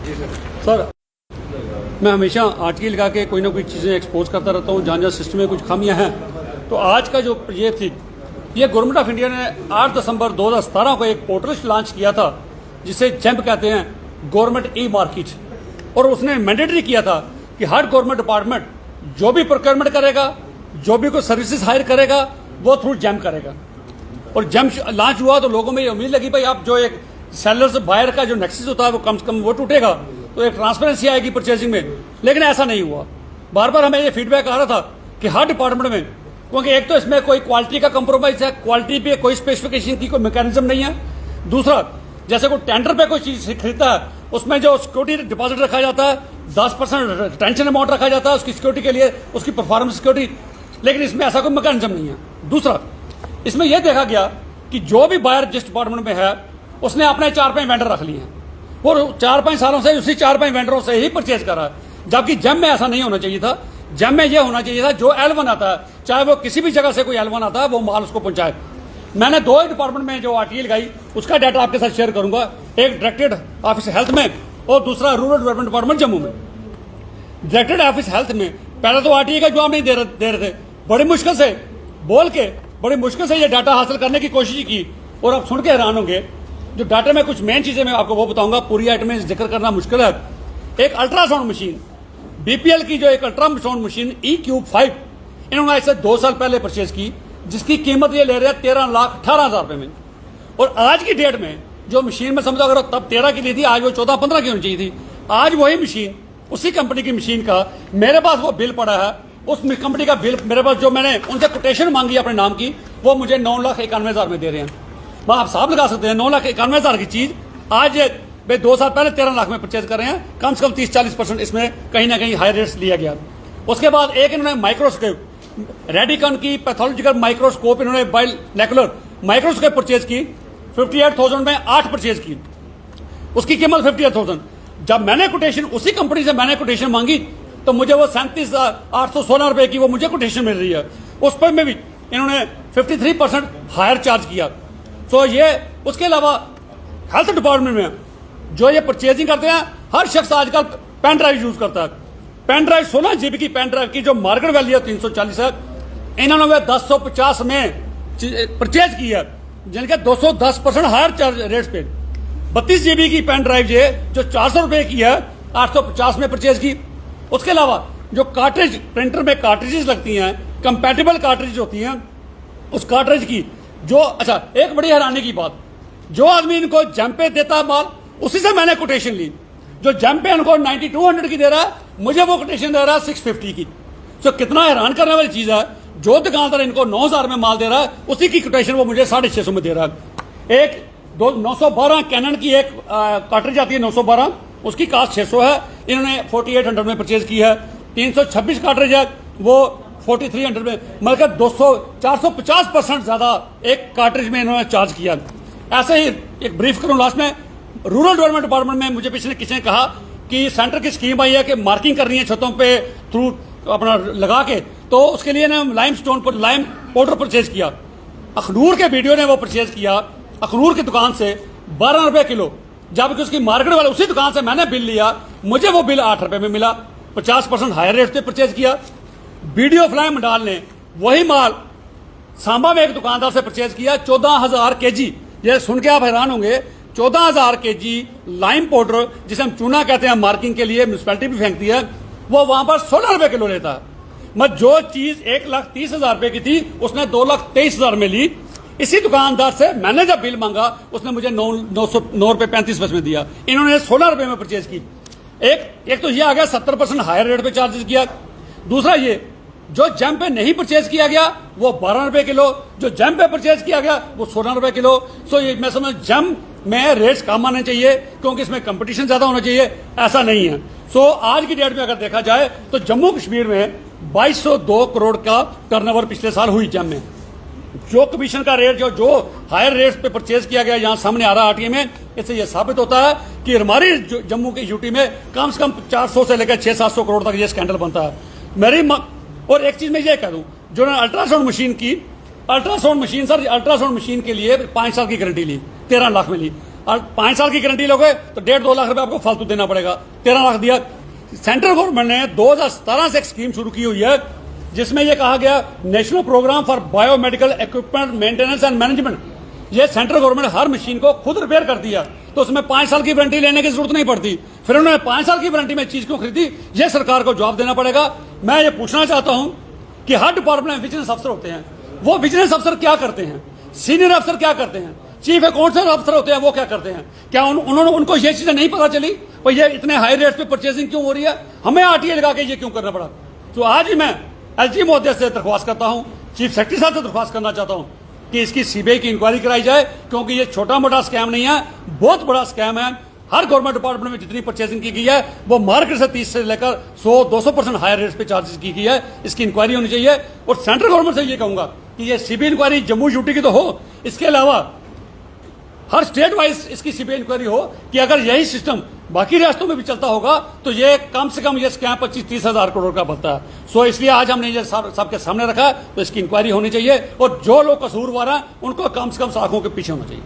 Sir मैं हमेशा article लगा के कोई ना कोई चीज़ें एक्सपोज करता रहता हूँ जहाँ जहाँ सिस्टम में कुछ खामियाँ हैं। तो आज का जो ये थी, ये गवर्नमेंट ऑफ इंडिया ने 8 दिसंबर 2017 को एक पोर्टल लॉन्च किया था जिसे जेम्प कहते हैं, गवर्नमेंट ई मार्केट। और उसने मैंडेटरी किया था कि हर गवर्नमेंट डिपार्टमेंट जो भी प्रोक्योरमेंट करेगा, जो भी कोई सर्विसेज हायर करेगा, वो थ्रू जेम्प करेगा। और जेम्प लॉन्च हुआ तो लोगों में ये उम्मीद लगी भाई आप जो एक सेलर से बायर का जो नेक्सस होता है वो कम से कम वो टूटेगा, तो एक ट्रांसपेरेंसी आएगी परचेजिंग में। लेकिन ऐसा नहीं हुआ। बार बार हमें ये फीडबैक आ रहा था कि हर डिपार्टमेंट में, क्योंकि एक तो इसमें कोई क्वालिटी का कंप्रोमाइज है, क्वालिटी पे कोई स्पेसिफिकेशन की कोई मैकेनिज्म नहीं है। दूसरा, जैसे कोई टेंडर पे कोई चीज खरीदता है उसमें जो सिक्योरिटी डिपॉजिट रखा जाता है 10% रिटेंशन अमाउंट रखा जाता है उसकी सिक्योरिटी के लिए, उसकी परफॉर्मेंस सिक्योरिटी, लेकिन इसमें ऐसा कोई मैकेनिज्म नहीं है। दूसरा, इसमें यह देखा गया कि जो भी बायर जिस डिपार्टमेंट में है उसने अपने 4-5 वेंडर रख लिए हैं और 4-5 सालों से उसी 4-5 वेंडरों से ही परचेज कर रहा है। जबकि जेम में ऐसा नहीं होना चाहिए था। जेम में यह होना चाहिए था जो L1 आता है, चाहे वो किसी भी जगह से कोई L1 आता है, वो माल उसको पहुंचाए। मैंने 2 ही डिपार्टमेंट में जो आरटीआई लगाई उसका डाटा आपके साथ शेयर करूंगा, एक डायरेक्टेड ऑफिस हेल्थ में और दूसरा रूरल डेवलपमेंट डिपार्टमेंट जम्मू में। डायरेक्टेड ऑफिस हेल्थ में पहले तो आरटीआई का जवाब नहीं दे रहे थे, बड़ी मुश्किल से बोल के बड़ी मुश्किल से ये डाटा हासिल करने की कोशिश की और आप सुन के हैरान होंगे। जो डाटा में कुछ मेन चीजें मैं आपको वो बताऊंगा, पूरी आइटम में जिक्र करना मुश्किल है। एक अल्ट्रासाउंड मशीन, बीपीएल की जो एक अल्ट्रासाउंड मशीन E-Cube 5 इन्होंने इससे 2 साल पहले परचेज की, जिसकी कीमत ये ले रहे हैं 13,18,000 रुपए में। और आज की डेट में जो मशीन में समझो अगर तब 13 की ली थी, आज वो 14-15 की होनी चाहिए थी। आज वही मशीन, उसी कंपनी की मशीन का मेरे पास वो बिल पड़ा है, उस कंपनी का बिल मेरे पास, जो मैंने उनसे कोटेशन मांगी अपने नाम की, वो मुझे 9,91,000 में दे रहे हैं। आप साहब लगा सकते हैं 9,91,000 की चीज आज भाई 2 साल पहले 13 लाख में परचेज कर रहे हैं। कम से कम 30-40% इसमें कहीं ना कहीं हाई रेट्स लिया गया। उसके बाद एक इन्होंने माइक्रोस्कोप, रेडिकन की पैथोलॉजिकल माइक्रोस्कोप, इन्होंने बायोमोलेकुलर माइक्रोस्कोप परचेज की 58,000 में 8 परचेज की, उसकी कीमत 58,000। जब मैंने कोटेशन उसी कंपनी से मैंने कोटेशन मांगी तो मुझे वो 37,816 रुपए की वो मुझे कोटेशन मिल रही है। उस पर में भी इन्होंने 53% हायर चार्ज किया। तो ये उसके अलावा हेल्थ डिपार्टमेंट में जो ये परचेजिंग करते हैं, हर शख्स आजकल पेन ड्राइव यूज करता है। पेन ड्राइव 16 GB की पेन ड्राइव की जो मार्केट वैल्यू है 340 है, इन्होंने वह 1050 में परचेज की है, जिनके 210% हायर चार्ज रेट्स पे। 32 GB की पेन ड्राइव जो 400 रुपए की है, 850 में परचेज की। उसके अलावा जो कार्ट्रिज, प्रिंटर में कार्ट्रिजेस लगती हैं, कंपैटिबल कार्ट्रिज होती हैं, उस कार्ट्रिज की जो, अच्छा एक बड़ी हैरानी की बात, जो आदमी इनको जेम पे देता माल, उसी से मैंने कोटेशन ली। जो जेम पे इनको 9200 की दे रहा है, मुझे वो कोटेशन दे रहा है 650 की। तो कितना हैरान करने वाली चीज है, जो दुकानदार इनको 9,000 में माल दे रहा है, उसी की कोटेशन वो मुझे 650 में दे रहा है। एक 912 कैनन की एक कार्ट्रिज आती है 912, उसकी कास्ट 600 है, इन्होंने 4800 में परचेज की है। 326 कार्ट्रिज है, वो 4300 में, मतलब 450% ज्यादा एक कार्ट्रिज में इन्होंने चार्ज किया। ऐसे ही एक ब्रीफ करूं लास्ट में, रूरल डेवलपमेंट डिपार्टमेंट में मुझे पिछले किसी ने कहा कि सेंटर की स्कीम आई है कि मार्किंग करनी है छतों पे थ्रू अपना लगा के, तो उसके लिए ना लाइम पाउडर परचेज किया। अखनूर के वीडियो ने वो परचेज किया अखनूर की दुकान से 12 रुपए किलो, जबकि उसकी मार्केट वाले उसी दुकान से मैंने बिल लिया, मुझे वो बिल 8 रुपए में मिला। 50% हायर रेट पे परचेज किया। वीडियो फ्लाई मंडाल ने वही माल सांबा में एक दुकानदार से परचेज किया 14,000 kg। ये सुन के आप हैरान होंगे, 14,000 kg लाइम पाउडर, जिसे हम चूना कहते हैं मार्किंग के लिए, म्यूनिसिपैलिटी भी फेंकती है, वो वहां पर 16 रुपए किलो लेता है। मैं जो चीज 1,30,000 रुपए की थी उसने 2,23,000 में ली। इसी दुकानदार से मैंने जब बिल मांगा उसने मुझे 9 रुपए 35 पैसे में दिया। इन्होंने 16 रुपए में परचेज की। एक तो ये आ गया 70% हायर रेट पे चार्जेस किया। दूसरा, ये जो जेम पे नहीं परचेज किया गया वो 12 रुपए किलो, जो जेम पे परचेज किया गया वो 16 रुपए किलो। सो ये मैं समझ जेम में रेट्स कम आने चाहिए क्योंकि इसमें कंपटीशन ज्यादा होना चाहिए, ऐसा नहीं है। सो आज की डेट में अगर देखा जाए तो जम्मू कश्मीर में 2202 करोड़ का टर्नओवर पिछले साल हुई जेम में। जो कमीशन का रेट जो हायर रेट्स पे परचेज किया गया यहाँ सामने आ रहा है आरटीए में, इससे यह साबित होता है कि हमारी जम्मू की यूटी में कम से कम 400 से लेकर 600-700 करोड़ तक ये स्कैंडल बनता है। मेरी और एक चीज मैं ये कह दूं, जो ने अल्ट्रासाउंड मशीन की, अल्ट्रासाउंड मशीन के लिए 5 साल की गारंटी ली, 13 लाख में ली। और 5 साल की गारंटी लोगे तो 1.5-2 लाख रुपए आपको फालतू देना पड़ेगा। 13 लाख दिया। सेंट्रल गवर्नमेंट ने 2017 से एक स्कीम शुरू की हुई है जिसमें यह कहा गया national programme for biomedical equipment maintenance and management. ये सेंट्रल गवर्नमेंट हर मशीन को खुद रिपेयर कर दिया, तो उसमें 5 साल की वारंटी लेने की जरूरत नहीं पड़ती। फिर उन्होंने 5 साल की वारंटी में चीज क्यों खरीदी, ये सरकार को जवाब देना पड़ेगा। मैं ये पूछना चाहता हूं कि हर डिपार्टमेंट में विजिलेंस अफसर होते हैं, वो विजिलेंस अफसर क्या करते हैं, सीनियर अफसर क्या करते हैं, चीफ अकाउंटेंट अफसर होते हैं वो क्या करते हैं? क्या उन्होंने उनको ये चीजें नहीं पता चली भाई ये इतने हाई रेट पे परचेसिंग क्यों हो रही है, हमें आरटीए लगा के ये क्यों करना पड़ा? तो आज ही मैं एलजी महोदय से दरख्वास्त करता हूं, चीफ सेक्रेटरी साहब से दरख्वास्त करना चाहता हूं कि इसकी सीबीआई की इंक्वायरी कराई जाए, क्योंकि ये छोटा मोटा स्कैम नहीं है, बहुत बड़ा स्कैम है। हर गवर्नमेंट डिपार्टमेंट में जितनी परचेसिंग की गई है वो मार्केट से 30 से लेकर 100-200% हायर रेट्स पे चार्जेस की गई है। इसकी इंक्वायरी होनी चाहिए। और सेंट्रल गवर्नमेंट से ये कहूंगा कि ये सीबीआई इंक्वायरी जम्मू यूटी की तो हो, इसके अलावा हर स्टेट वाइज इसकी सीबीआई इंक्वायरी हो कि अगर यही सिस्टम बाकी रियासतों में भी चलता होगा तो ये कम से कम ये स्कैम 25-30 हजार करोड़ का बनता है। सो इसलिए आज हमने ये सबके सामने रखा, तो इसकी इंक्वायरी होनी चाहिए और जो लोग कसूरवार हैं उनको कम से कम सलाखों के पीछे होना चाहिए।